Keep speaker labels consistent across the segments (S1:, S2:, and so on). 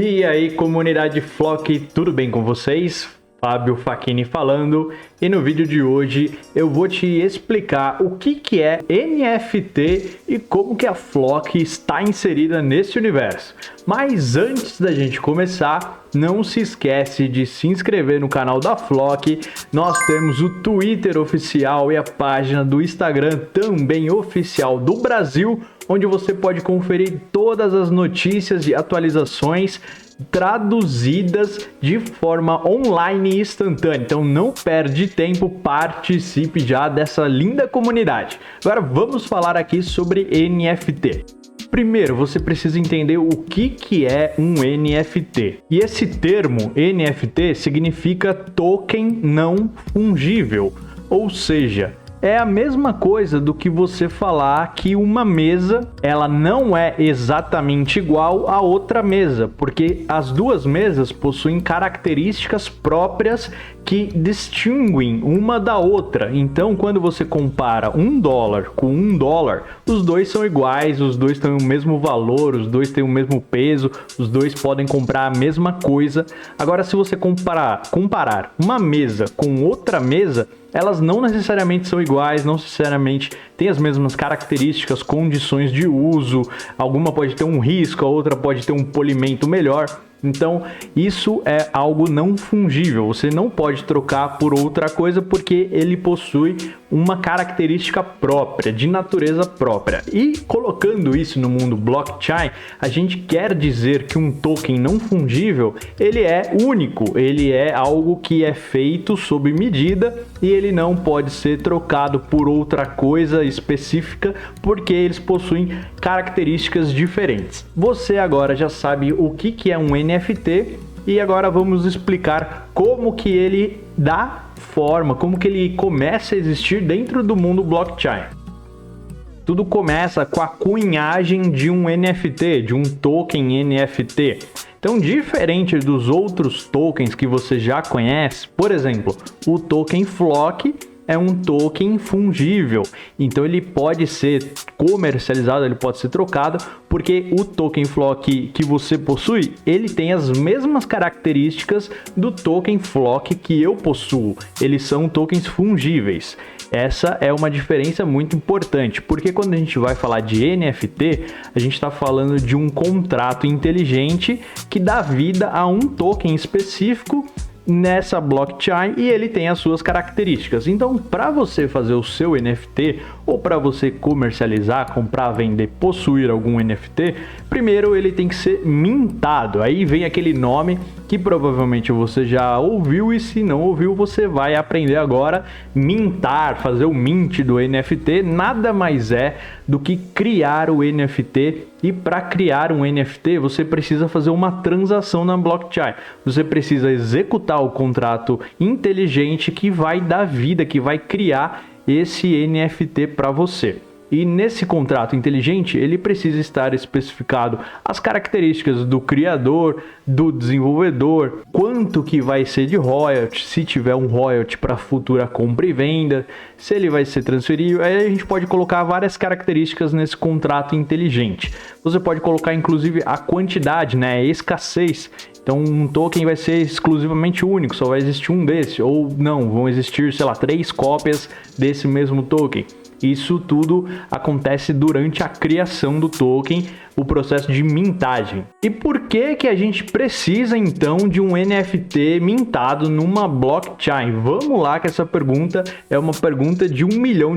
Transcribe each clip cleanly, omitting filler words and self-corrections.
S1: E aí, comunidade Flock, tudo bem com vocês? Fábio Facchini falando, e no vídeo de hoje eu vou te explicar o que é NFT e como que a Flock está inserida nesse universo. Mas antes da gente começar, não se esquece de se inscrever no canal da Flock. Nós temos o Twitter oficial e a página do Instagram também oficial do Brasil, onde você pode conferir todas as notícias e atualizações traduzidas de forma online e instantânea. Então não perde tempo, participe já dessa linda comunidade. Agora vamos falar aqui sobre NFT. Primeiro, você precisa entender o que é um NFT. E esse termo NFT significa token não fungível, ou seja, é a mesma coisa do que você falar que uma mesa, ela não é exatamente igual a outra mesa, porque as duas mesas possuem características próprias que distinguem uma da outra. Então, quando você compara $1 com $1, os dois são iguais, os dois têm o mesmo valor, os dois têm o mesmo peso, os dois podem comprar a mesma coisa. Agora, se você comparar uma mesa com outra mesa, elas não necessariamente são iguais, não necessariamente têm as mesmas características, condições de uso. Alguma pode ter um risco, a outra pode ter um polimento melhor. Então, isso é algo não fungível. Você não pode trocar por outra coisa porque ele possui uma característica própria, de natureza própria. E colocando isso no mundo blockchain, a gente quer dizer que um token não fungível, ele é único, ele é algo que é feito sob medida e ele não pode ser trocado por outra coisa específica porque eles possuem características diferentes. Você agora já sabe o que é um NFT e agora vamos explicar como que ele dá forma, como que ele começa a existir dentro do mundo blockchain. Tudo começa com a cunhagem de um NFT, de um token NFT. Então, diferente dos outros tokens que você já conhece, por exemplo, o token Flock é um token fungível, então ele pode ser comercializado, ele pode ser trocado, porque o token Flock que você possui, ele tem as mesmas características do token Flock que eu possuo, eles são tokens fungíveis. Essa é uma diferença muito importante, porque quando a gente vai falar de NFT, a gente está falando de um contrato inteligente que dá vida a um token específico nessa blockchain e ele tem as suas características. Então, para você fazer o seu NFT ou para você comercializar, comprar, vender, possuir algum NFT, primeiro ele tem que ser mintado. Aí vem aquele nome que provavelmente você já ouviu e se não ouviu, você vai aprender agora. Mintar, fazer o mint do NFT, nada mais é do que criar o NFT. E para criar um NFT, você precisa fazer uma transação na blockchain. Você precisa executar o contrato inteligente que vai dar vida, que vai criar esse NFT para você. E nesse contrato inteligente, ele precisa estar especificado as características do criador, do desenvolvedor, quanto que vai ser de royalty, se tiver um royalty para futura compra e venda, se ele vai ser transferido. Aí a gente pode colocar várias características nesse contrato inteligente. Você pode colocar inclusive a quantidade, né, a escassez. Então um token vai ser exclusivamente único, só vai existir um desse, ou não, vão existir, sei lá, 3 cópias desse mesmo token. Isso tudo acontece durante a criação do token, o processo de mintagem. E por que a gente precisa então de um NFT mintado numa blockchain? Vamos lá, que essa pergunta é uma pergunta de $1 milhão.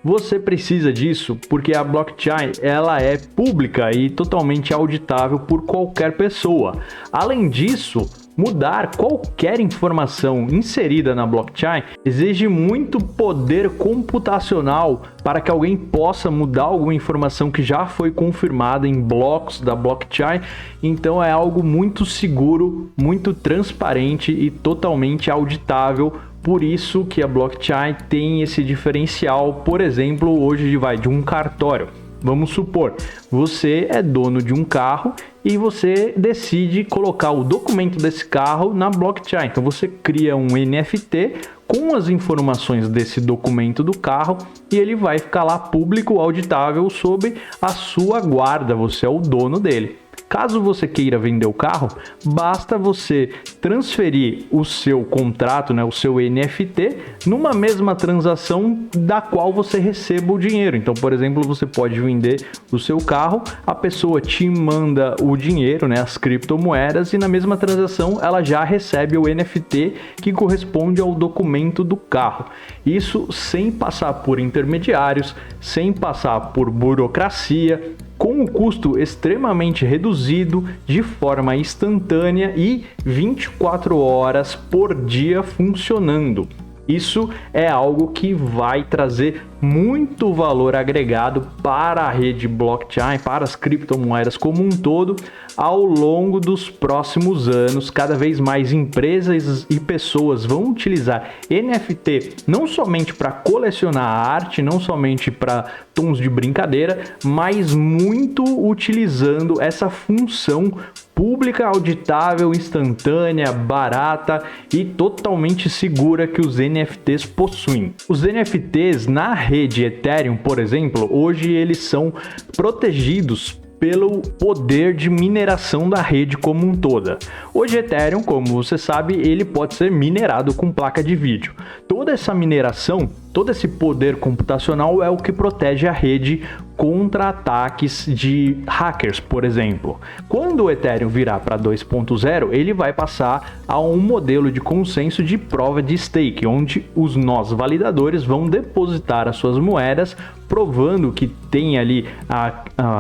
S1: Você precisa disso porque a blockchain ela é pública e totalmente auditável por qualquer pessoa. Além disso, mudar qualquer informação inserida na blockchain exige muito poder computacional para que alguém possa mudar alguma informação que já foi confirmada em blocos da blockchain. Então é algo muito seguro, muito transparente e totalmente auditável. Por isso que a blockchain tem esse diferencial, por exemplo, hoje de um cartório. Vamos supor, você é dono de um carro e você decide colocar o documento desse carro na blockchain. Então você cria um NFT com as informações desse documento do carro e ele vai ficar lá público, auditável, sob a sua guarda. Você é o dono dele. Caso você queira vender o carro, basta você transferir o seu contrato, né, o seu NFT, numa mesma transação da qual você receba o dinheiro. Então, por exemplo, você pode vender o seu carro, a pessoa te manda o dinheiro, né, as criptomoedas, e na mesma transação ela já recebe o NFT que corresponde ao documento do carro. Isso sem passar por intermediários, sem passar por burocracia, com um custo extremamente reduzido, de forma instantânea e 24 horas por dia funcionando. Isso é algo que vai trazer muito valor agregado para a rede blockchain, para as criptomoedas como um todo, ao longo dos próximos anos. Cada vez mais empresas e pessoas vão utilizar NFT não somente para colecionar arte, não somente para tons de brincadeira, mas muito utilizando essa função pública, auditável, instantânea, barata e totalmente segura que os NFTs possuem. Os NFTs na rede Ethereum, por exemplo, hoje eles são protegidos pelo poder de mineração da rede como um todo. Hoje Ethereum, como você sabe, ele pode ser minerado com placa de vídeo. Toda essa mineração, todo esse poder computacional é o que protege a rede contra ataques de hackers, por exemplo. Quando o Ethereum virar para 2.0, ele vai passar a um modelo de consenso de prova de stake, onde os nós validadores vão depositar as suas moedas, provando que tem ali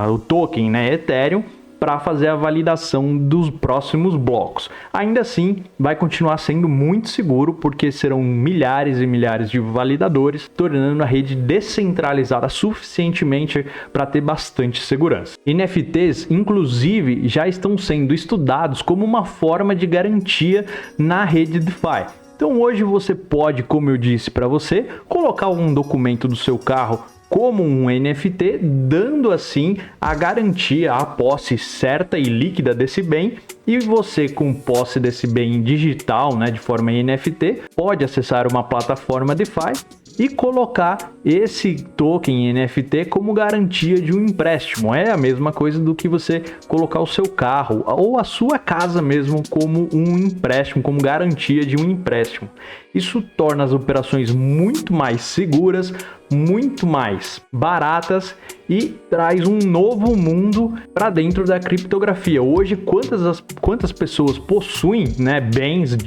S1: o token, né, Ethereum, para fazer a validação dos próximos blocos. Ainda assim, vai continuar sendo muito seguro, porque serão milhares e milhares de validadores, tornando a rede descentralizada suficientemente para ter bastante segurança. NFTs, inclusive, já estão sendo estudados como uma forma de garantia na rede DeFi. Então hoje você pode, como eu disse para você, colocar um documento do seu carro como um NFT, dando assim a garantia, a posse certa e líquida desse bem, e você, com posse desse bem digital, né, de forma NFT, pode acessar uma plataforma DeFi e colocar esse token NFT como garantia de um empréstimo. É a mesma coisa do que você colocar o seu carro ou a sua casa mesmo como um empréstimo, como garantia de um empréstimo. Isso torna as operações muito mais seguras, muito mais baratas e traz um novo mundo para dentro da criptografia. Hoje, quantas pessoas possuem, né, bens,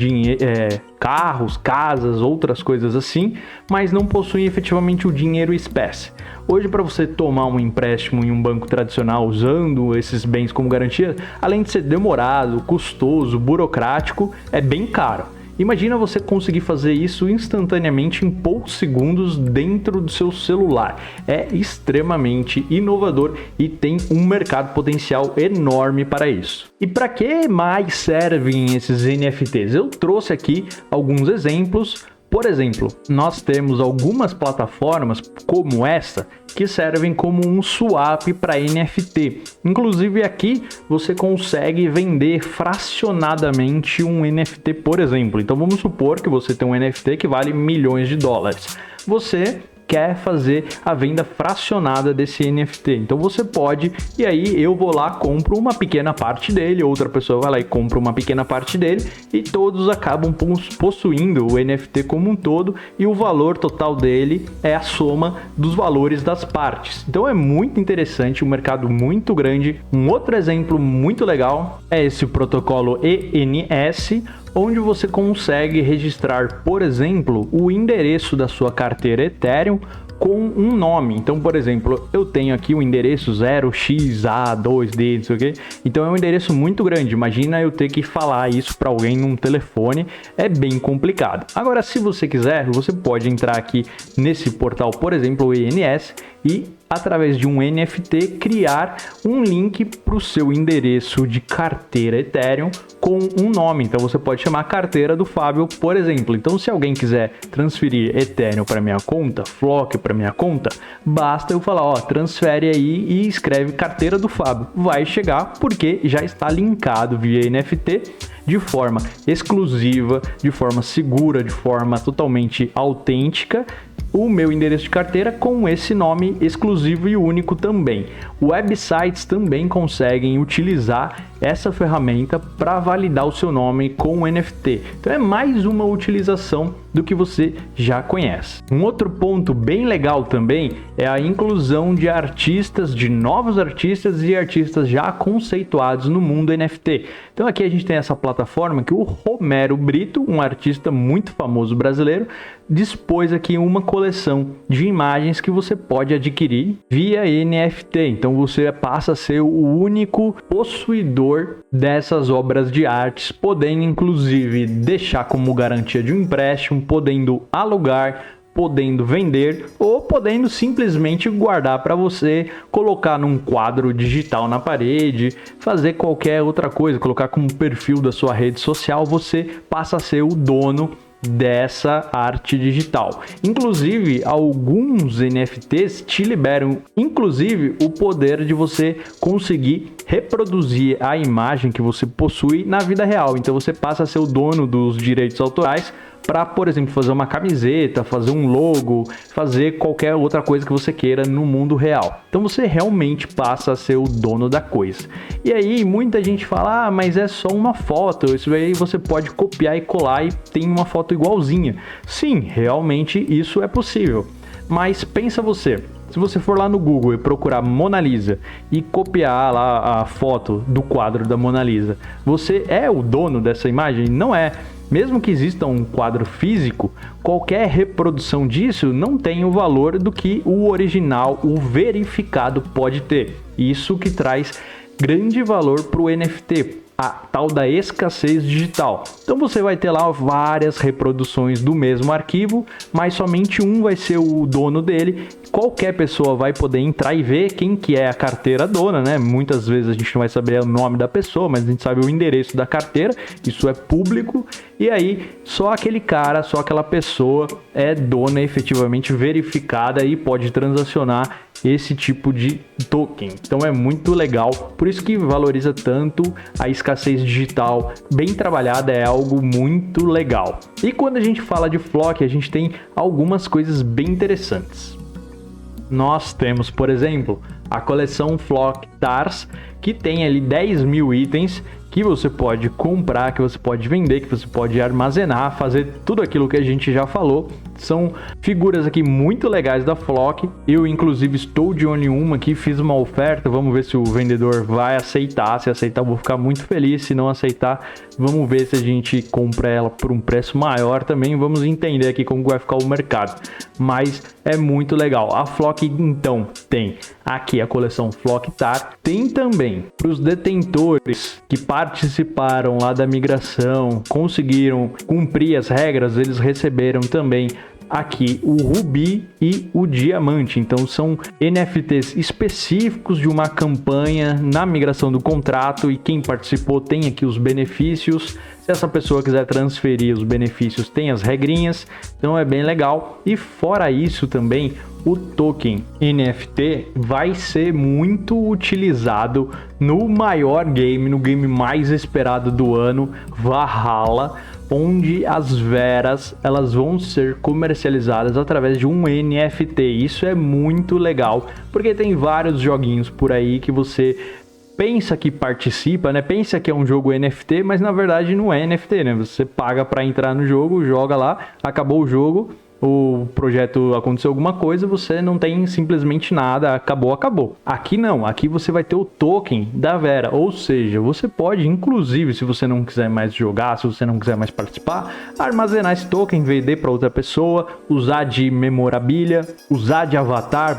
S1: carros, casas, outras coisas assim, mas não possuem efetivamente o dinheiro espécie. Hoje, para você tomar um empréstimo em um banco tradicional usando esses bens como garantia, além de ser demorado, custoso, burocrático, é bem caro. Imagina você conseguir fazer isso instantaneamente em poucos segundos dentro do seu celular. É extremamente inovador e tem um mercado potencial enorme para isso. E para que mais servem esses NFTs? Eu trouxe aqui alguns exemplos. Por exemplo, nós temos algumas plataformas como essa que servem como um swap para NFT. Inclusive aqui você consegue vender fracionadamente um NFT, por exemplo. Então vamos supor que você tem um NFT que vale milhões de dólares. Você quer fazer a venda fracionada desse NFT. Então você pode, e aí eu vou lá, compro uma pequena parte dele, outra pessoa vai lá e compra uma pequena parte dele, e todos acabam possuindo o NFT como um todo, e o valor total dele é a soma dos valores das partes. Então é muito interessante, um mercado muito grande. Um outro exemplo muito legal é esse protocolo ENS, onde você consegue registrar, por exemplo, o endereço da sua carteira Ethereum com um nome. Então, por exemplo, eu tenho aqui o endereço 0xa2d, não sei o quê. Então é um endereço muito grande. Imagina eu ter que falar isso para alguém num telefone, é bem complicado. Agora, se você quiser, você pode entrar aqui nesse portal, por exemplo, o ENS, e através de um NFT criar um link para o seu endereço de carteira Ethereum com um nome. Então você pode chamar carteira do Fábio, por exemplo. Então, se alguém quiser transferir Ethereum para minha conta, Flock para minha conta, basta eu falar, ó, transfere aí e escreve carteira do Fábio. Vai chegar porque já está linkado via NFT de forma exclusiva, de forma segura, de forma totalmente autêntica, o meu endereço de carteira com esse nome exclusivo e único também. websites também conseguem utilizar essa ferramenta para validar o seu nome com o NFT. Então é mais uma utilização do que você já conhece. Um outro ponto bem legal também é a inclusão de artistas, de novos artistas e artistas já conceituados no mundo NFT. Então aqui a gente tem essa plataforma que o Romero Brito, um artista muito famoso brasileiro, dispôs aqui uma coleção de imagens que você pode adquirir via NFT. Então você passa a ser o único possuidor dessas obras de artes, podendo inclusive deixar como garantia de um empréstimo, podendo alugar, podendo vender ou podendo simplesmente guardar para você, colocar num quadro digital na parede, fazer qualquer outra coisa, colocar como perfil da sua rede social. Você passa a ser o dono dessa arte digital. Inclusive, alguns NFTs te liberam, inclusive, o poder de você conseguir reproduzir a imagem que você possui na vida real. Então você passa a ser o dono dos direitos autorais para, por exemplo, fazer uma camiseta, fazer um logo, fazer qualquer outra coisa que você queira no mundo real. Então você realmente passa a ser o dono da coisa. E aí muita gente fala, mas é só uma foto, isso aí você pode copiar e colar e tem uma foto igualzinha. Sim, realmente isso é possível. Mas pensa você, se você for lá no Google e procurar Mona Lisa e copiar lá a foto do quadro da Mona Lisa, você é o dono dessa imagem? Não é. Mesmo que exista um quadro físico, qualquer reprodução disso não tem o valor do que o original, o verificado pode ter. Isso que traz grande valor para o NFT, a tal da escassez digital. Então você vai ter lá várias reproduções do mesmo arquivo, mas somente um vai ser o dono dele. Qualquer pessoa vai poder entrar e ver quem que é a carteira dona, né? Muitas vezes a gente não vai saber o nome da pessoa, mas a gente sabe o endereço da carteira, isso é público, e aí só aquele cara, só aquela pessoa é dona efetivamente verificada e pode transacionar esse tipo de token. Então é muito legal, por isso que valoriza tanto a escassez digital. Bem trabalhada, é algo muito legal. E quando a gente fala de Flock, a gente tem algumas coisas bem interessantes. Nós temos, por exemplo, a coleção Flock Tars, que tem ali 10 mil itens que você pode comprar, que você pode vender, que você pode armazenar, fazer tudo aquilo que a gente já falou. São figuras aqui muito legais da Flock. Eu, inclusive, estou de olho em uma aqui, fiz uma oferta. Vamos ver se o vendedor vai aceitar. Se aceitar, eu vou ficar muito feliz. Se não aceitar, vamos ver se a gente compra ela por um preço maior também. Vamos entender aqui como vai ficar o mercado. Mas é muito legal. A Flock, então, tem aqui a coleção Flock Tar. Tem também para os detentores que participaram lá da migração, conseguiram cumprir as regras, eles receberam também aqui o Rubi e o Diamante. Então são NFTs específicos de uma campanha na migração do contrato, e quem participou tem aqui os benefícios. Se essa pessoa quiser transferir os benefícios, tem as regrinhas, então é bem legal. E fora isso também, o token NFT vai ser muito utilizado no maior game, no game mais esperado do ano, Valhalla, onde as veras elas vão ser comercializadas através de um NFT. Isso é muito legal, porque tem vários joguinhos por aí que você pensa que participa, né? Pensa que é um jogo NFT, mas na verdade não é NFT, né? Você paga para entrar no jogo, joga lá, acabou o jogo, o projeto aconteceu alguma coisa, você não tem simplesmente nada, acabou. Aqui não, aqui você vai ter o token da Vera, ou seja, você pode, inclusive, se você não quiser mais jogar, se você não quiser mais participar, armazenar esse token, vender para outra pessoa, usar de memorabilia, usar de avatar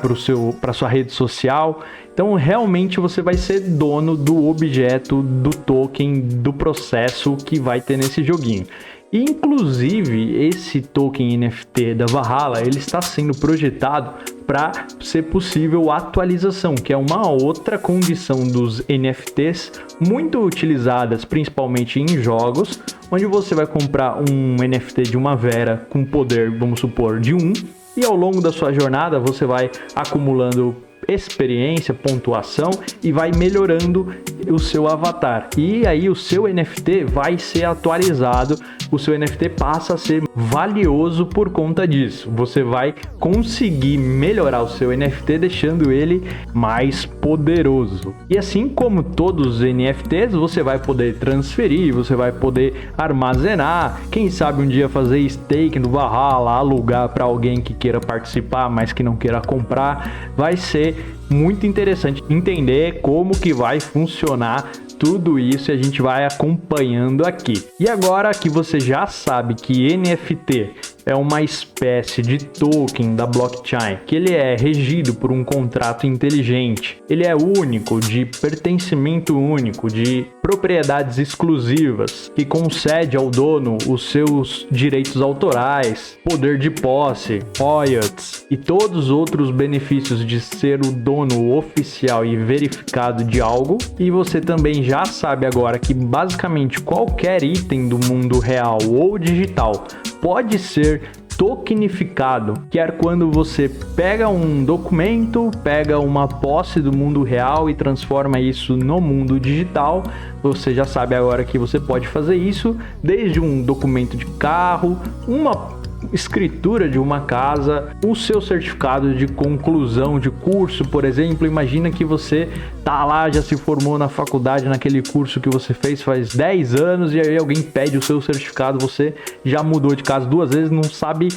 S1: para sua rede social. Então realmente você vai ser dono do objeto, do token, do processo que vai ter nesse joguinho. Inclusive, esse token NFT da Valhalla, ele está sendo projetado para ser possível atualização, que é uma outra condição dos NFTs muito utilizadas, principalmente em jogos, onde você vai comprar um NFT de uma Vera com poder, vamos supor, de 1, e ao longo da sua jornada você vai acumulando experiência, pontuação e vai melhorando o seu avatar. E aí o seu NFT vai ser atualizado, o seu NFT passa a ser valioso por conta disso. Você vai conseguir melhorar o seu NFT deixando ele mais poderoso. E assim como todos os NFTs, você vai poder transferir, você vai poder armazenar, quem sabe um dia fazer stake no Valhalla, alugar para alguém que queira participar, mas que não queira comprar. Vai ser muito interessante entender como que vai funcionar tudo isso e a gente vai acompanhando aqui. E agora que você já sabe que NFT é uma espécie de token da blockchain, que ele é regido por um contrato inteligente, ele é único, de pertencimento único, de propriedades exclusivas, que concede ao dono os seus direitos autorais, poder de posse, royalties e todos os outros benefícios de ser o dono oficial e verificado de algo. E você também já sabe agora que basicamente qualquer item do mundo real ou digital pode ser tokenificado, que é quando você pega um documento, pega uma posse do mundo real e transforma isso no mundo digital. Você já sabe agora que você pode fazer isso desde um documento de carro, uma escritura de uma casa, o seu certificado de conclusão de curso, por exemplo. Imagina que você tá lá, já se formou na faculdade naquele curso que você fez faz 10 anos e aí alguém pede o seu certificado, você já mudou de casa 2 vezes, não sabe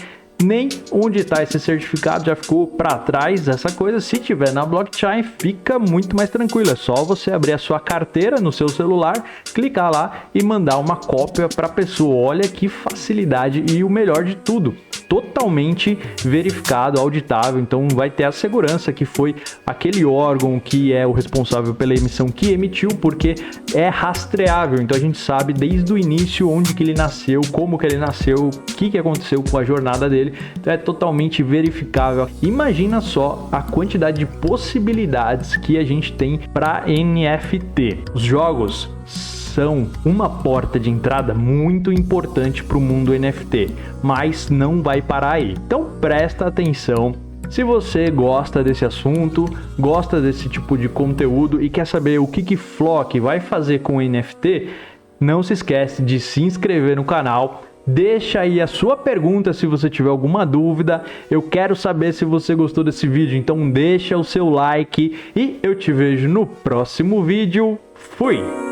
S1: nem onde está esse certificado, já ficou para trás essa coisa. Se tiver na blockchain, fica muito mais tranquilo. É só você abrir a sua carteira no seu celular, clicar lá e mandar uma cópia para a pessoa. Olha que facilidade, e o melhor de tudo, totalmente verificado, auditável. Então vai ter a segurança que foi aquele órgão que é o responsável pela emissão que emitiu, porque é rastreável. Então a gente sabe desde o início onde que ele nasceu, como que ele nasceu, o que aconteceu com a jornada dele. Então é totalmente verificável. Imagina só a quantidade de possibilidades que a gente tem para NFT. Os jogos são uma porta de entrada muito importante para o mundo NFT, mas não vai parar aí. Então presta atenção. Se você gosta desse assunto, gosta desse tipo de conteúdo e quer saber o que Flock vai fazer com o NFT, não se esquece de se inscrever no canal. Deixa aí a sua pergunta se você tiver alguma dúvida. Eu quero saber se você gostou desse vídeo, então deixa o seu like e eu te vejo no próximo vídeo. Fui!